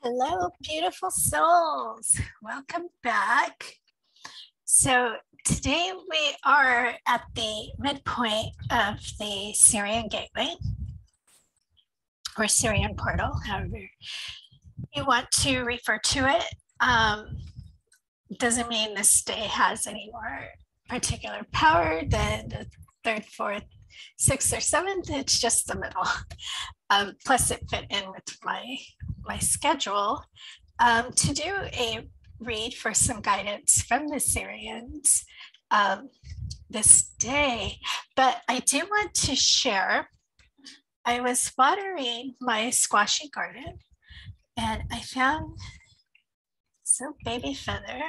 Hello, beautiful souls. Welcome back. So today we are at the midpoint of the Sirian gateway or Sirian portal, however you want to refer to it. Doesn't mean this day has any more particular power than the third, fourth, sixth, or seventh. It's just the middle. Plus it fit in with my schedule to do a read for some guidance from the Sirians this day. But I do want to share, I was watering my squashy garden and I found some baby feather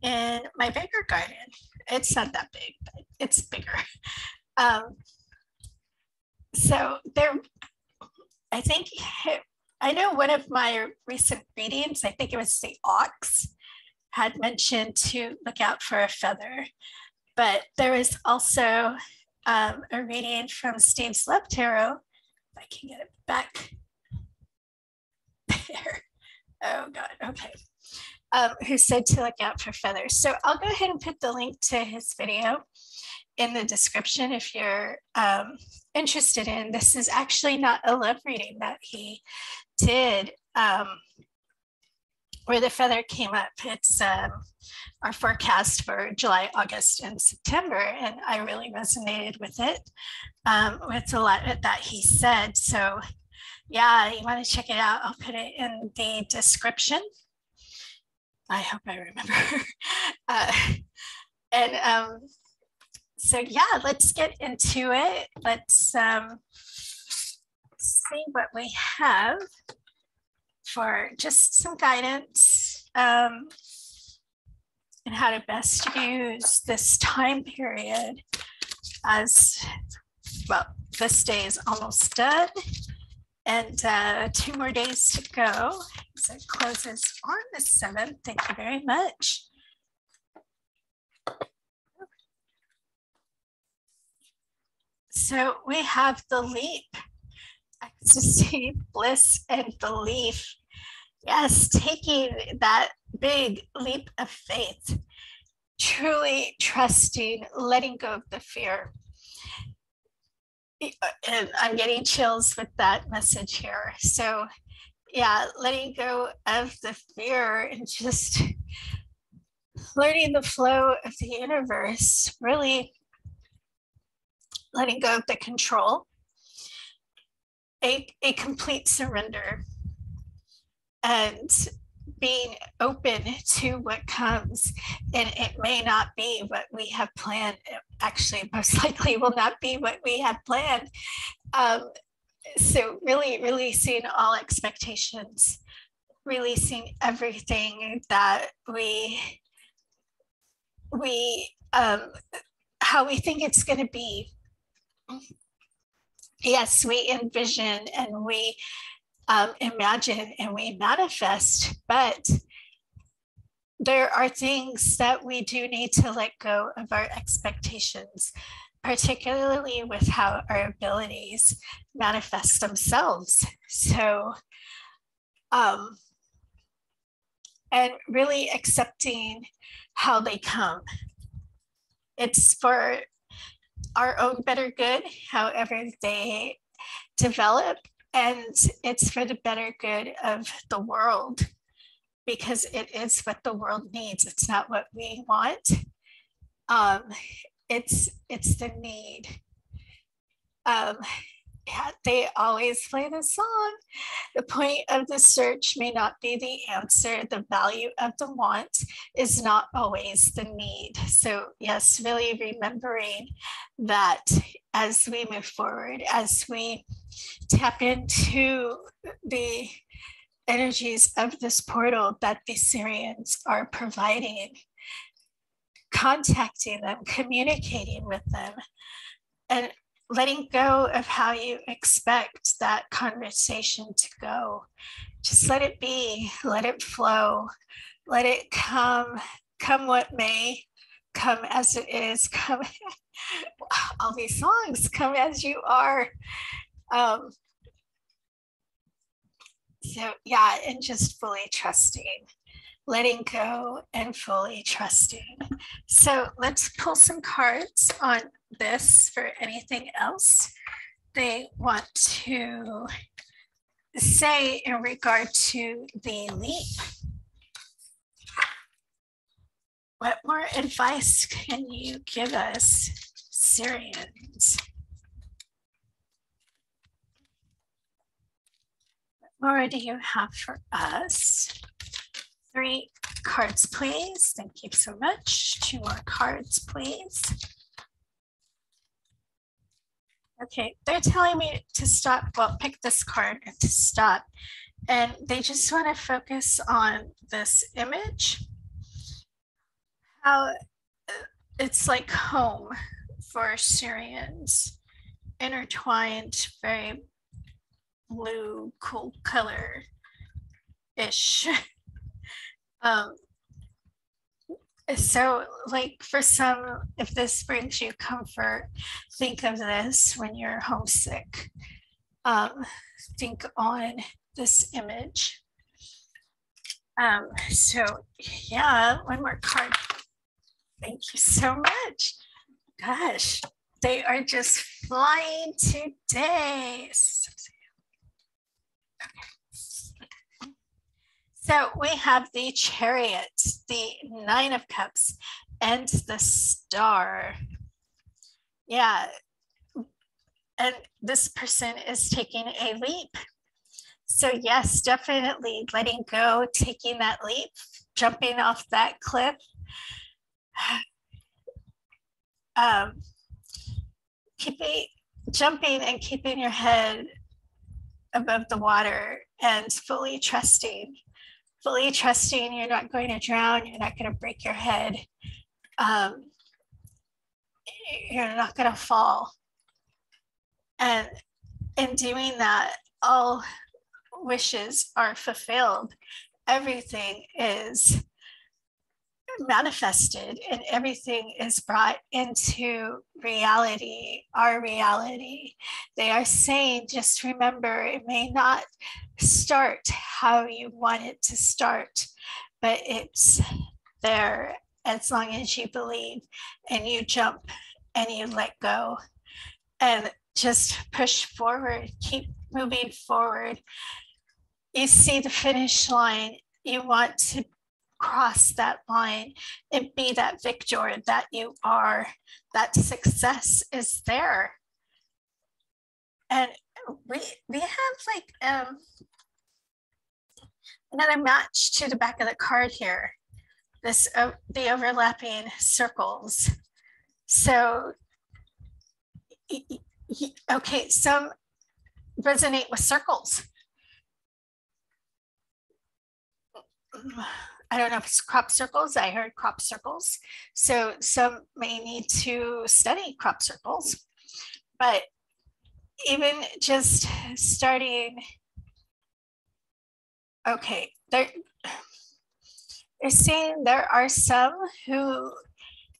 in my bigger garden. It's not that big, but it's bigger. So there, I think, I know one of my recent readings, I think it was the Ox, had mentioned to look out for a feather, but there was also a reading from Steve's Love Tarot, if I can get it back there. Oh God, okay. Who said to look out for feathers. So I'll go ahead and put the link to his video in the description if you're interested in. This is actually not a love reading that he did where the feather came up. It's our forecast for July, August, and September, and I really resonated with it, with a lot that he said. So yeah, you want to check it out. I'll put it in the description. I hope I remember. So yeah, let's get into it. Let's see what we have for just some guidance and how to best use this time period. As well, this day is almost done and 2 more days to go. So it closes on the 7th. Thank you very much. So we have the leap, ecstasy, bliss, and belief. Yes, taking that big leap of faith, truly trusting, letting go of the fear. And I'm getting chills with that message here. So yeah, letting go of the fear and just learning the flow of the universe, really letting go of the control, a complete surrender, and being open to what comes. And it may not be what we have planned. Actually, most likely will not be what we have planned. So really releasing all expectations, releasing everything that how we think it's going to be. Yes, we envision and we imagine and we manifest, but there are things that we do need to let go of our expectations, particularly with how our abilities manifest themselves. So, and really accepting how they come. It's for our own better good, however they develop, and it's for the better good of the world, because it is what the world needs. It's not what we want. It's the need. Yeah, they always play the song. The point of the search may not be the answer. The value of the want is not always the need. So yes, really remembering that as we move forward, as we tap into the energies of this portal that the Sirians are providing, contacting them, communicating with them, and letting go of how you expect that conversation to go. Just let it be, let it flow, let it come what may, come as it is, come, all these songs, come as you are. So yeah, and just fully trusting, letting go and fully trusting. So let's pull some cards on this for anything else they want to say in regard to the leap. What more advice can you give us, Sirians? What more do you have for us? 3 cards, please. Thank you so much. 2 more cards, please. Okay, they're telling me to stop. Well, pick this card and to stop. And they just want to focus on this image. How it's like home for Sirians, intertwined, very blue, cool color-ish. So like for some, if this brings you comfort, think of this when you're homesick. Think on this image. So yeah, one more card. Thank you so much. Gosh, they are just flying today. So we have the Chariot, the 9 of Cups, and the Star. Yeah, and this person is taking a leap. So yes, definitely letting go, taking that leap, jumping off that cliff. Jumping and keeping your head above the water and fully trusting you're not going to drown, you're not going to break your head, you're not going to fall. And in doing that, all wishes are fulfilled. Everything is manifested and everything is brought into reality, our reality. They are saying, just remember, it may not start how you want it to start, but it's there as long as you believe and you jump and you let go and just push forward, keep moving forward. You see the finish line, you want to cross that line and be that victor that you are. That success is there. And we have like another match to the back of the card here, this the overlapping circles. So okay, some resonate with circles. I don't know if it's crop circles. I heard crop circles. So some may need to study crop circles, but even just starting, okay, they're saying there are some who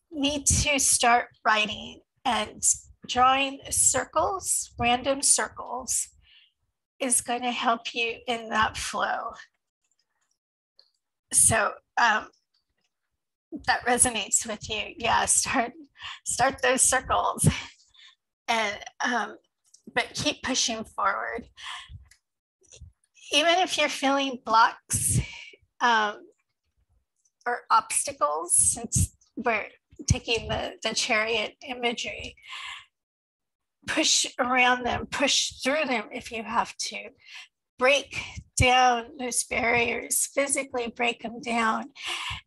need to start writing and drawing circles, random circles is going to help you in that flow. So that resonates with you. Yeah, start those circles, and but keep pushing forward. Even if you're feeling blocks or obstacles, since we're taking the chariot imagery, push around them, push through them if you have to. Break down those barriers, physically break them down.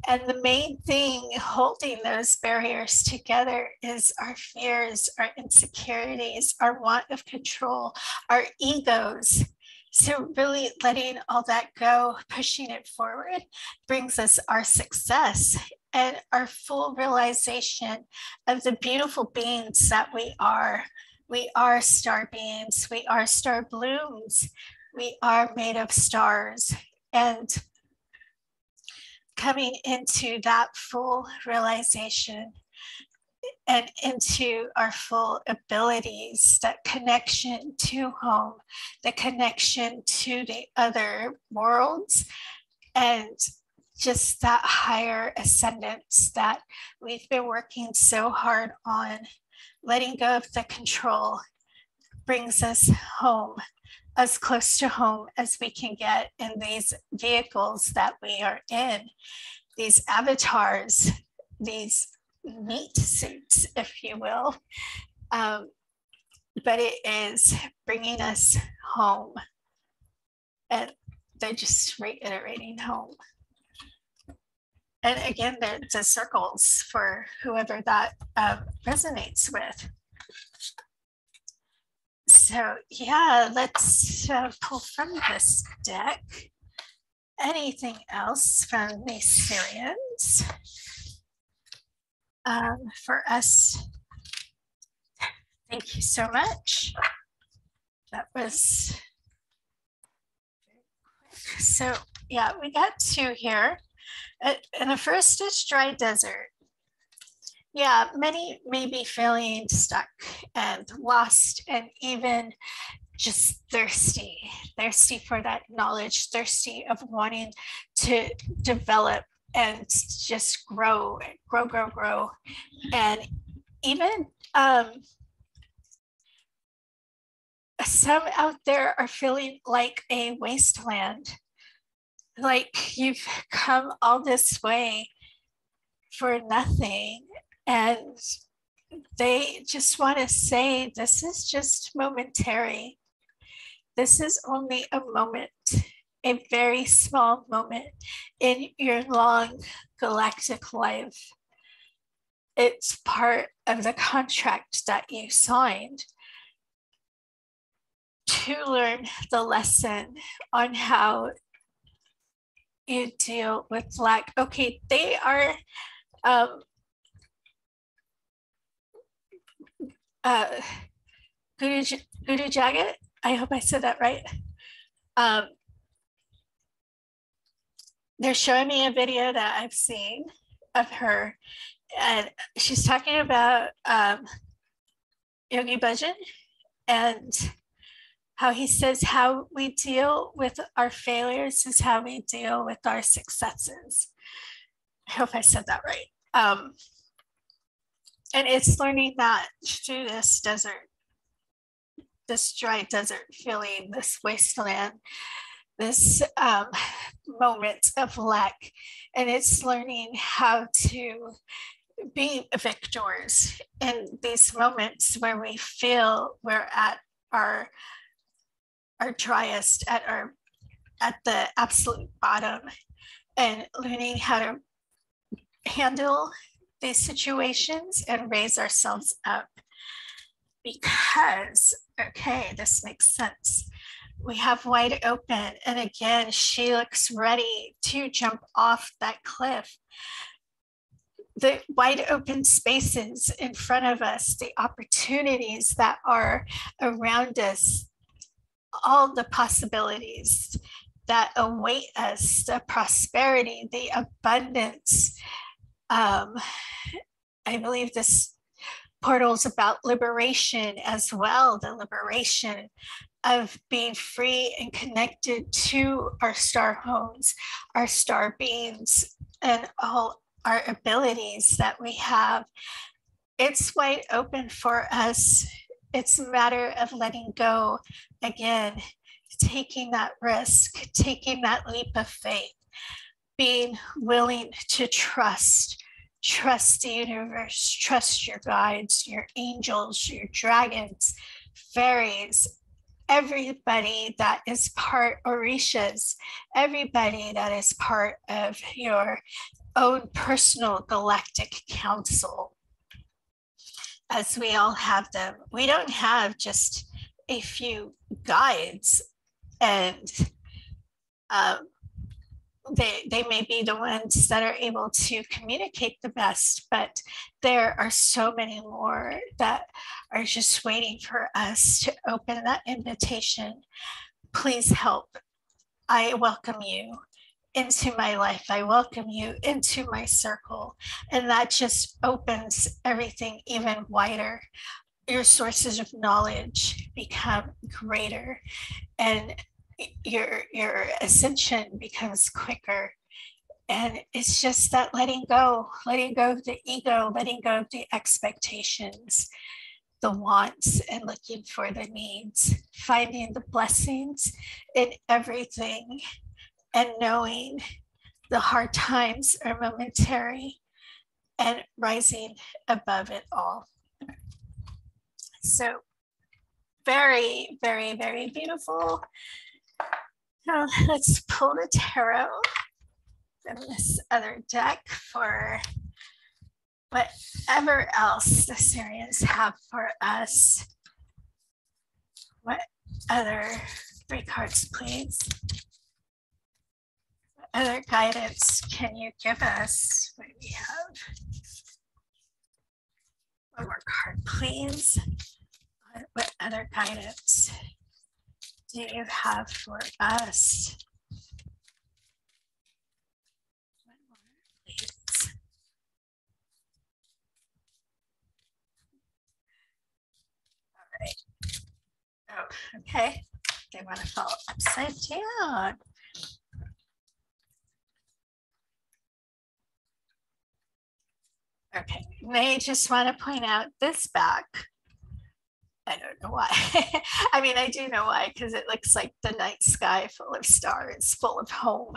And the main thing holding those barriers together is our fears, our insecurities, our want of control, our egos. So really letting all that go, pushing it forward, brings us our success and our full realization of the beautiful beings that we are. We are star beings, we are star blooms. We are made of stars, and coming into that full realization and into our full abilities, that connection to home, the connection to the other worlds, and just that higher ascendance that we've been working so hard on. Letting go of the control brings us home, as close to home as we can get in these vehicles that we are in, these avatars, these meat suits, if you will. But it is bringing us home. And they're just reiterating home. And again, the circles for whoever that resonates with. So yeah, let's pull from this deck. Anything else from the Sirians for us? Thank you so much. That was so yeah, we got two here. And the first is dry desert. Yeah, many may be feeling stuck and lost and even just thirsty for that knowledge, thirsty of wanting to develop and just grow. And even some out there are feeling like a wasteland, like you've come all this way for nothing. And they just want to say, this is just momentary. This is only a moment, a very small moment in your long galactic life. It's part of the contract that you signed to learn the lesson on how you deal with lack. Okay, they are Guru Jagat, I hope I said that right. They're showing me a video that I've seen of her, and she's talking about Yogi Bhajan and how he says how we deal with our failures is how we deal with our successes. I hope I said that right. And it's learning that through this desert, this dry desert feeling, this wasteland, this moment of lack. And it's learning how to be victors in these moments where we feel we're at our driest, at the absolute bottom, and learning how to handle these situations and raise ourselves up. Because, okay, this makes sense. We have wide open, and again, she looks ready to jump off that cliff. The wide open spaces in front of us, the opportunities that are around us, all the possibilities that await us, the prosperity, the abundance. I believe this portal is about liberation as well, the liberation of being free and connected to our star homes, our star beings, and all our abilities that we have. It's wide open for us. It's a matter of letting go, again, taking that risk, taking that leap of faith, being willing to trust the universe, trust your guides, your angels, your dragons, fairies, everybody that is part, Orishas, everybody that is part of your own personal galactic council, as we all have them. We don't have just a few guides, and they may be the ones that are able to communicate the best, but there are so many more that are just waiting for us to open that invitation. Please help. I welcome you. into my life. I welcome you into my circle. And that just opens everything even wider. Your sources of knowledge become greater, and your ascension becomes quicker. And it's just that letting go of the ego, letting go of the expectations, the wants, and looking for the needs, finding the blessings in everything, and knowing the hard times are momentary and rising above it all. So very, very, very beautiful. Now let's pull the tarot from this other deck for whatever else the Sirians have for us. What other 3 cards, please? What other guidance can you give us? What do we have? One more card, please. What other guidance do you have for us? One more, please. All right. Oh, okay. They want to fall upside down. Okay, they just want to point out this back. I don't know why. I mean, I do know why, because it looks like the night sky full of stars, full of home,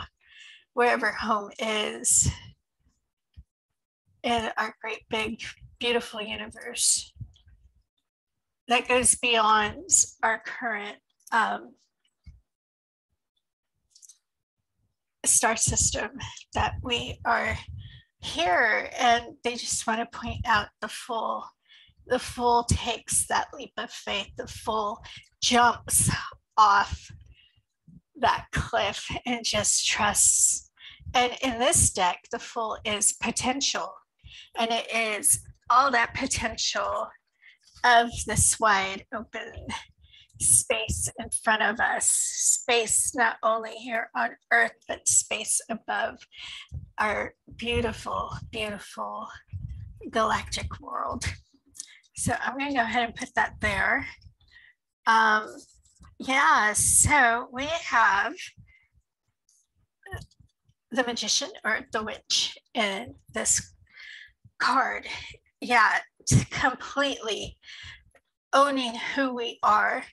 wherever home is in our great big beautiful universe that goes beyond our current star system, that we are here. And they just want to point out the full takes that leap of faith, the full jumps off that cliff and just trusts. And in this deck, the full is potential, and it is all that potential of this wide open space in front of us, space not only here on Earth, but space above our beautiful, beautiful galactic world. So I'm going to go ahead and put that there. Yeah, so we have the magician or the witch in this card. Yeah, completely owning who we are,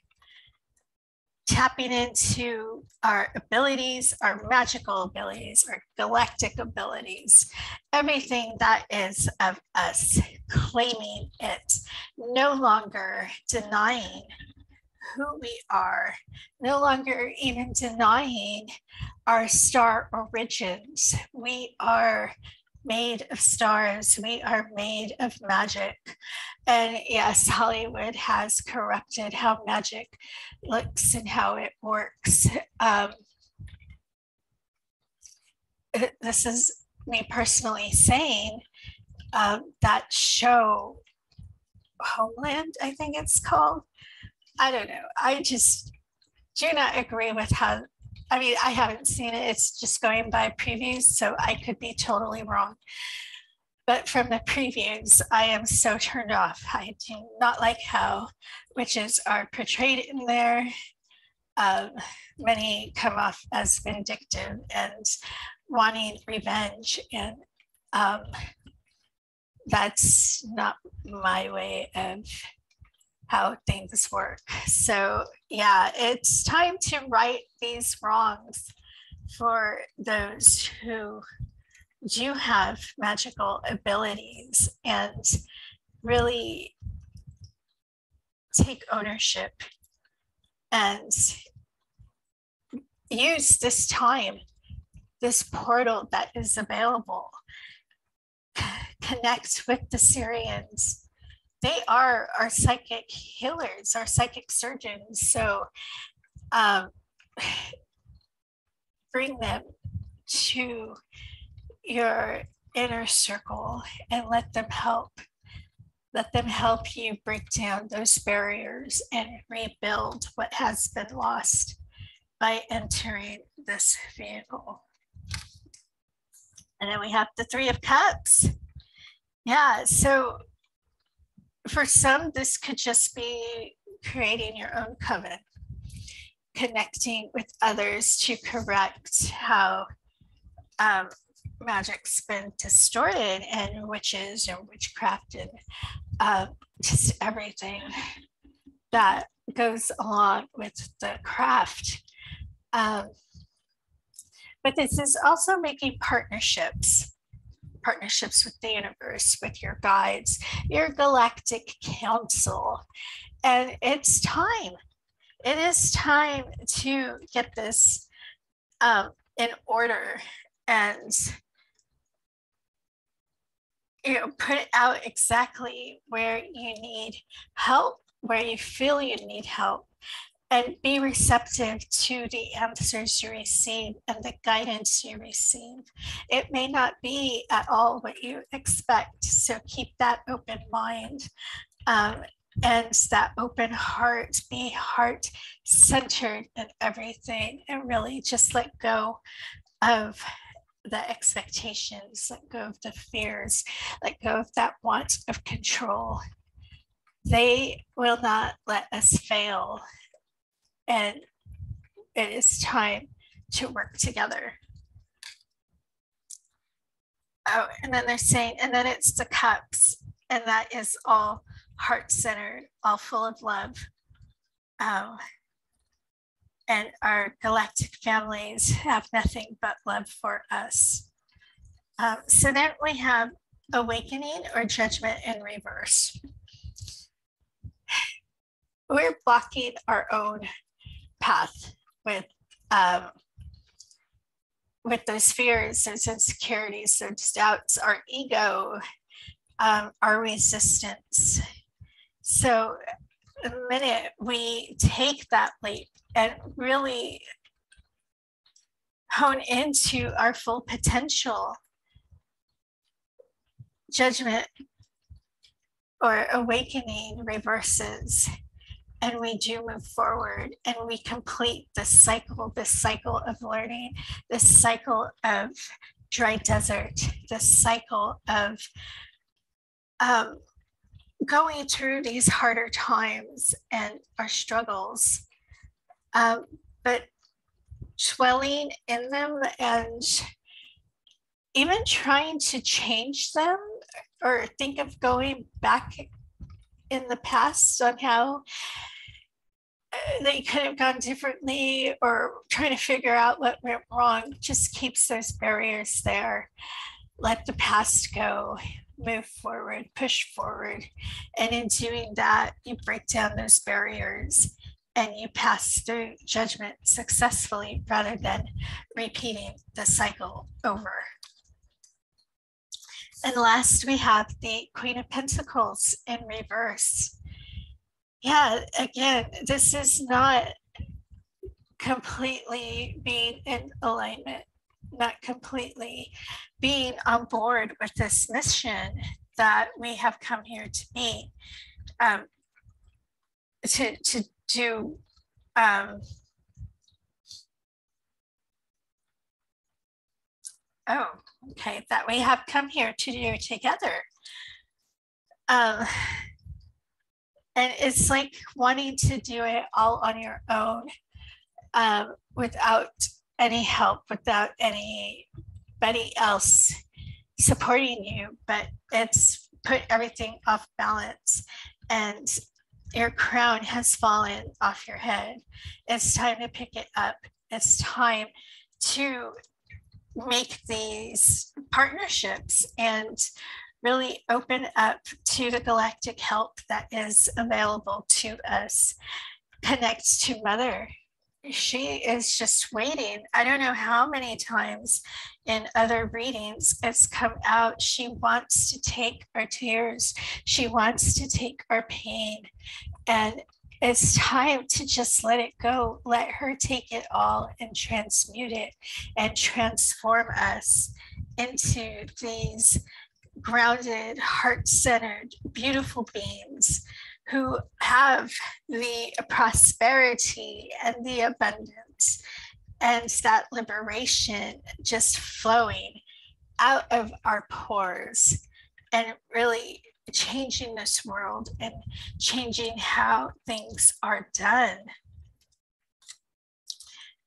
tapping into our abilities, our magical abilities, our galactic abilities, everything that is of us, claiming it, no longer denying who we are, no longer even denying our star origins. We are made of stars, we are made of magic. And yes, Hollywood has corrupted how magic looks and how it works. This is me personally saying that show, Homeland, I think it's called. I don't know. I just do not agree with how, I mean, I haven't seen it. It's just going by previews, so I could be totally wrong. But from the previews, I am so turned off. I do not like how witches are portrayed in there. Many come off as vindictive and wanting revenge, and that's not my way of how things work. So yeah, it's time to right these wrongs for those who do have magical abilities and really take ownership and use this time, this portal that is available. Connect with the Sirians. They are our psychic healers, our psychic surgeons. So bring them to your inner circle and let them help you break down those barriers and rebuild what has been lost by entering this vehicle. And then we have the Three of Cups. Yeah, so for some, this could just be creating your own coven, connecting with others to correct how magic's been distorted, and witches and witchcraft and just everything that goes along with the craft. But this is also making partnerships with the universe, with your guides, your galactic council. And it's time. It is time to get this in order and put it out exactly where you need help, where you feel you need help, and be receptive to the answers you receive and the guidance you receive. It may not be at all what you expect, so keep that open mind and that open heart. Be heart-centered in everything, and really just let go of the expectations, let go of the fears, let go of that want of control. They will not let us fail. And it is time to work together. Oh, and then they're saying, and then it's the cups, and that is all heart-centered, all full of love. And our galactic families have nothing but love for us. So then we have awakening or judgment in reverse. We're blocking our own path with those fears, those insecurities, those doubts, our ego, our resistance. So the minute we take that leap and really hone into our full potential, judgment or awakening reverses, and we do move forward, and we complete this cycle of learning, this cycle of dry desert, this cycle of going through these harder times and our struggles, but dwelling in them and even trying to change them or think of going back in the past on how they could have gone differently, or trying to figure out what went wrong, just keeps those barriers there. Let the past go, move forward, push forward. And in doing that, you break down those barriers and you pass through judgment successfully rather than repeating the cycle over. And last, we have the Queen of Pentacles in reverse. Yeah, again, this is not completely being in alignment, not completely being on board with this mission that we have come here to be, to do that we have come here to do together. And it's like wanting to do it all on your own, without any help, without anybody else supporting you, but it's put everything off balance and your crown has fallen off your head. It's time to pick it up. It's time to make these partnerships and really open up to the galactic help that is available to us. Connect to Mother. She is just waiting. I don't know how many times in other readings it's come out. She wants to take our tears. She wants to take our pain. And it's time to just let it go. Let her take it all and transmute it and transform us into these grounded, heart-centered, beautiful beings who have the prosperity and the abundance and that liberation just flowing out of our pores and really changing this world and changing how things are done.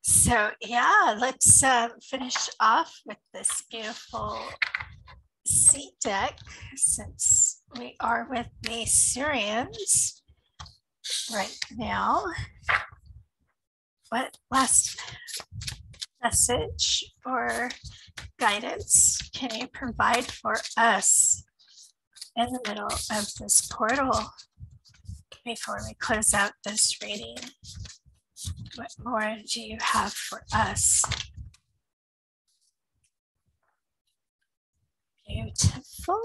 So yeah, let's finish off with this beautiful seed deck, since we are with the Sirians right now. What last message or guidance can you provide for us in the middle of this portal before we close out this reading? What more do you have for us? Beautiful.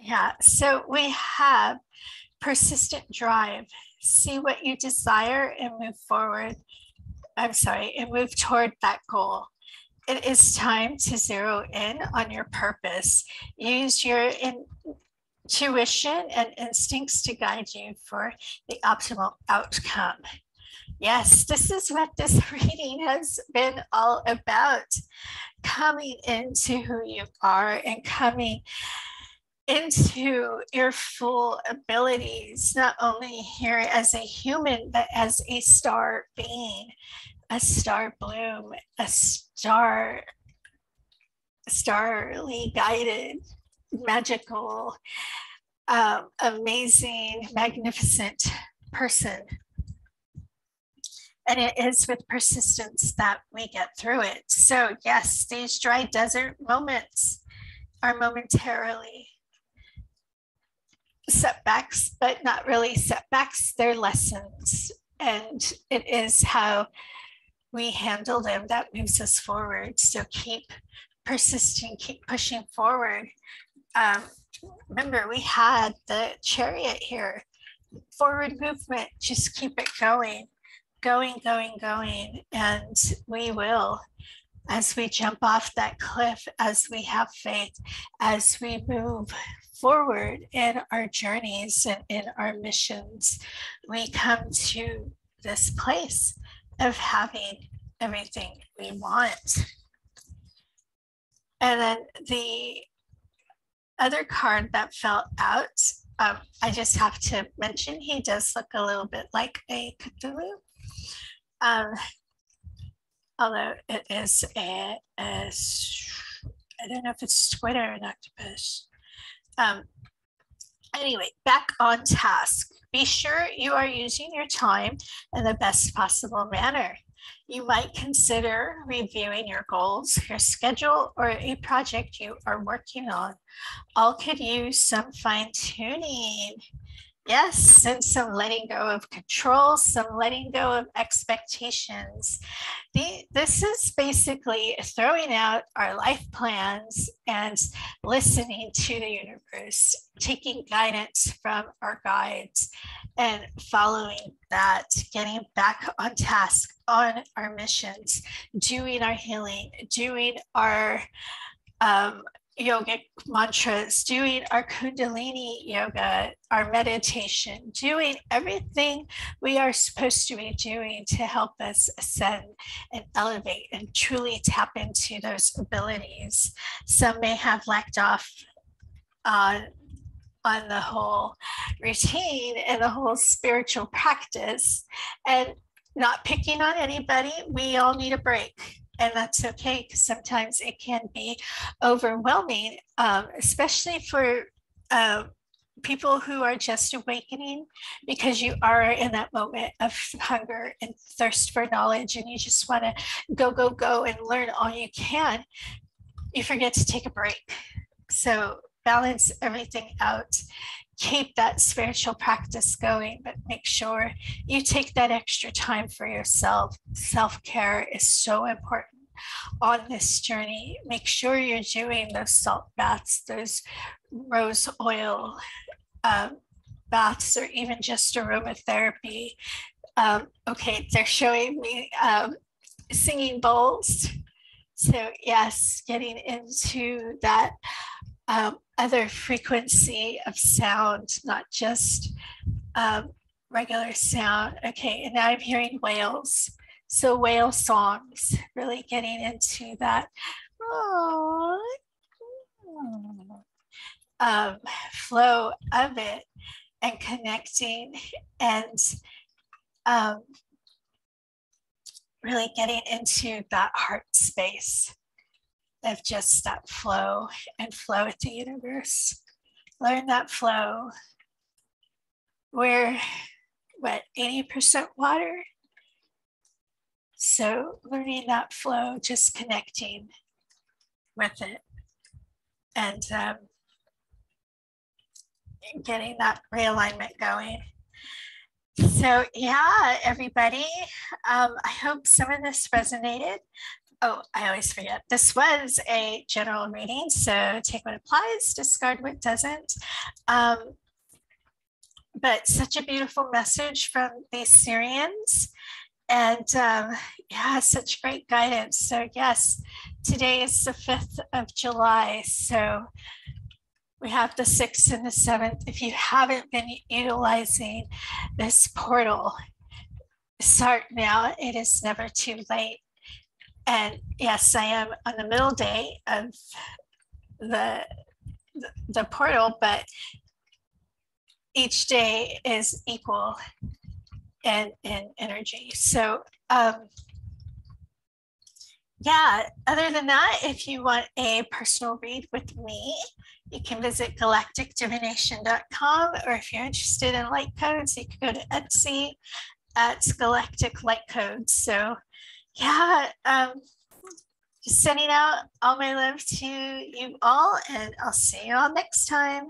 Yeah, so we have persistent drive. See what you desire and move forward. I'm sorry, and move toward that goal. It is time to zero in on your purpose. Use your intuition and instincts to guide you for the optimal outcome. Yes, this is what this reading has been all about. Coming into who you are and coming into your full abilities, not only here as a human, but as a star being, a star bloom, a starly guided, magical, amazing, magnificent person. And it is with persistence that we get through it. So yes, these dry desert moments are momentarily setbacks, but not really setbacks, they're lessons. And it is how we handle them that moves us forward. So keep persisting, keep pushing forward. Remember, we had the Chariot here. Forward movement, just keep it going, going, going, going. And we will, as we jump off that cliff, as we have faith, as we move forward in our journeys and in our missions, we come to this place of having everything we want. And then the other card that fell out, I just have to mention, he does look a little bit like a Cthulhu. Although it is I don't know if it's squid or an octopus. Anyway, back on task. Be sure you are using your time in the best possible manner. You might consider reviewing your goals, your schedule, or a project you are working on. All could use some fine tuning. Yes, and some letting go of control, some letting go of expectations. This is basically throwing out our life plans and listening to the universe, taking guidance from our guides and following that, getting back on task on our missions, doing our healing, doing our yogic mantras, doing our Kundalini yoga, our meditation, doing everything we are supposed to be doing to help us ascend and elevate and truly tap into those abilities. Some may have lacked off on the whole routine and the whole spiritual practice, and not picking on anybody. We all need a break. And that's okay, because sometimes it can be overwhelming, especially for people who are just awakening, because you are in that moment of hunger and thirst for knowledge, and you just want to go, go, go and learn all you can. You forget to take a break. So balance everything out. Keep that spiritual practice going, but make sure you take that extra time for yourself. Self-care is so important on this journey. Make sure you're doing those salt baths, those rose oil baths, or even just aromatherapy. Okay, they're showing me singing bowls. So yes, getting into that other frequency of sound, not just regular sound. Okay, and now I'm hearing whales. So whale songs, really getting into that Oh, flow of it and connecting and um, really getting into that heart space of just that flow and flow with the universe. Learn that flow. We're what, 80% water? So learning that flow, just connecting with it and getting that realignment going. So yeah, everybody, I hope some of this resonated. Oh, I always forget. This was a general reading, so take what applies, discard what doesn't. But such a beautiful message from these Sirians. And yeah, such great guidance. So yes, today is the 5th of July. So we have the 6th and the 7th. If you haven't been utilizing this portal, start now. It is never too late. And yes, I am on the middle day of the portal, but each day is equal in energy. So yeah, other than that, if you want a personal read with me, you can visit galacticdivination.com, or if you're interested in light codes, you can go to Etsy at Galactic Light Codes. So yeah, just sending out all my love to you all, and I'll see you all next time.